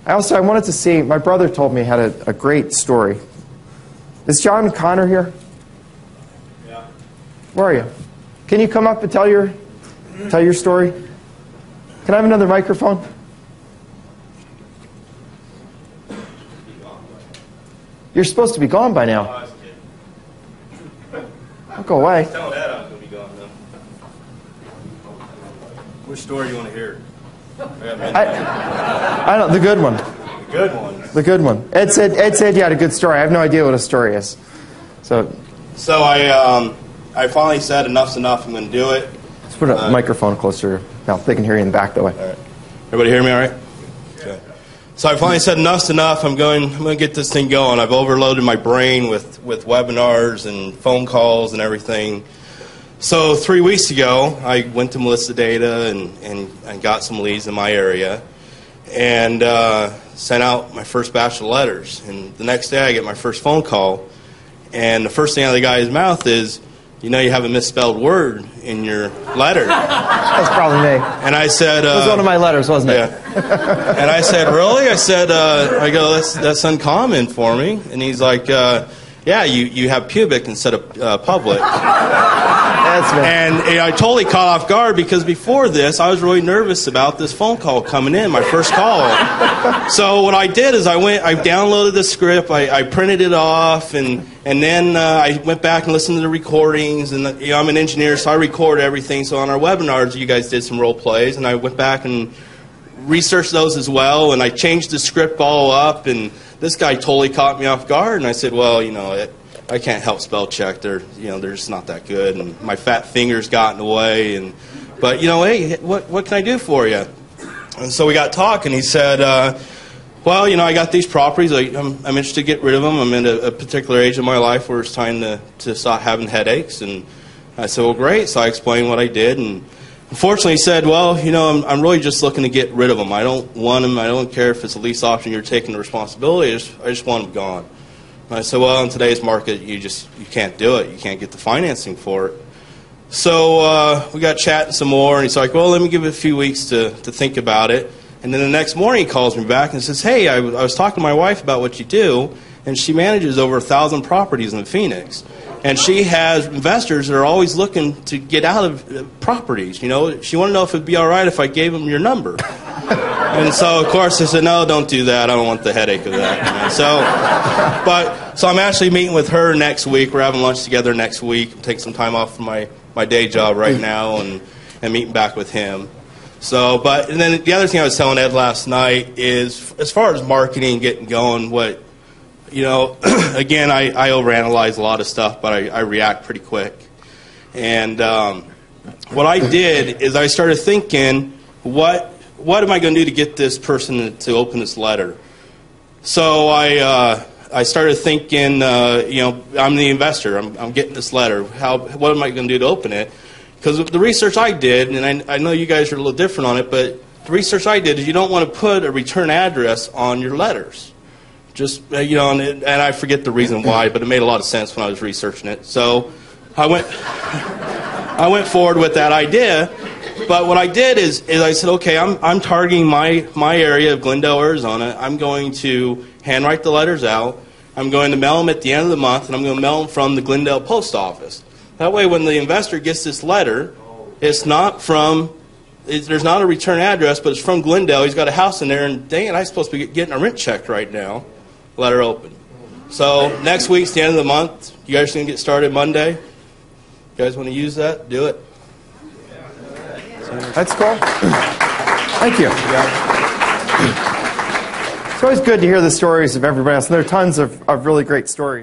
I wanted to see, my brother told me he had a great story. Is John Connor here? Yeah. Where are you? Can you come up and tell your story? Can I have another microphone? You're supposed to be gone by now. I was kidding. Don't go away. Tell Dad I was going to be gone, though. Which story do you want to hear? I don't. The good one. The good ones. The good one. Ed said you had a good story. I have no idea what a story is. So I finally said enough's enough. I'm going to do it. let's put a microphone closer. Now they can hear you in the back that way. All right. Everybody hear me all right? Okay. So I finally said enough's enough. I'm going to get this thing going. I've overloaded my brain with webinars and phone calls and everything. So 3 weeks ago, I went to Melissa Data and got some leads in my area and sent out my first batch of letters. And the next day, I get my first phone call, and the first thing out of the guy's mouth is, you know, you have a misspelled word in your letter. That's probably me. And I said, it was one of my letters, wasn't it? Yeah. And I said, really? I said, I go, that's uncommon for me. And he's like, yeah, you have pubic instead of public. And I totally caught off guard because before this, I was really nervous about this phone call coming in, my first call. So what I did is I downloaded the script, I printed it off, and then I went back and listened to the recordings. And I'm an engineer, so I record everything. So on our webinars, you guys did some role plays, and I went back and researched those as well. And I changed the script all up, and this guy totally caught me off guard. And I said, well, you know, I can't help spell check. They're just not that good, and my fat fingers got in the way. But hey, what can I do for you? And so we got talking. He said, well, I got these properties. I'm interested to get rid of them. I'm in a particular age of my life where it's time to stop having headaches. And I said, well, great. So I explained what I did, and unfortunately, he said, well, I'm really just looking to get rid of them. I don't want them. I don't care if it's a lease option. You're taking the responsibility. I just want them gone. And I said, well, in today's market, you can't do it. You can't get the financing for it. So we got chatting some more, and he's like, well, let me give it a few weeks to think about it. And then the next morning, he calls me back and says, hey, I was talking to my wife about what you do, and she manages over 1,000 properties in Phoenix. And she has investors that are always looking to get out of properties. She wanted to know if it would be all right if I gave them your number. And so, of course, I said, no, don't do that. I don't want the headache of that. So I'm actually meeting with her next week. We're having lunch together next week. I'm taking some time off from my day job right now and meeting back with him. And then the other thing I was telling Ed last night is, as far as marketing, getting going, again, I overanalyze a lot of stuff, but I react pretty quick. And what I did is I started thinking, what am I going to do to get this person to open this letter? So I started thinking, I'm the investor. I'm getting this letter. What am I going to do to open it? Because the research I did, and I know you guys are a little different on it, but the research I did is you don't want to put a return address on your letters. And I forget the reason why, but it made a lot of sense when I was researching it. So I went forward with that idea. But what I did is I said, okay, I'm targeting my area of Glendale, Arizona. I'm going to handwrite the letters out. I'm going to mail them at the end of the month, and I'm going to mail them from the Glendale post office. That way, when the investor gets this letter, there's not a return address, but it's from Glendale. He's got a house in there, and dang it, I'm supposed to be getting a rent check right now. Letter open. So next week's the end of the month. You guys are going to get started Monday. You guys want to use that? Do it. That's cool. Thank you. It's always good to hear the stories of everybody else. And there are tons of really great stories.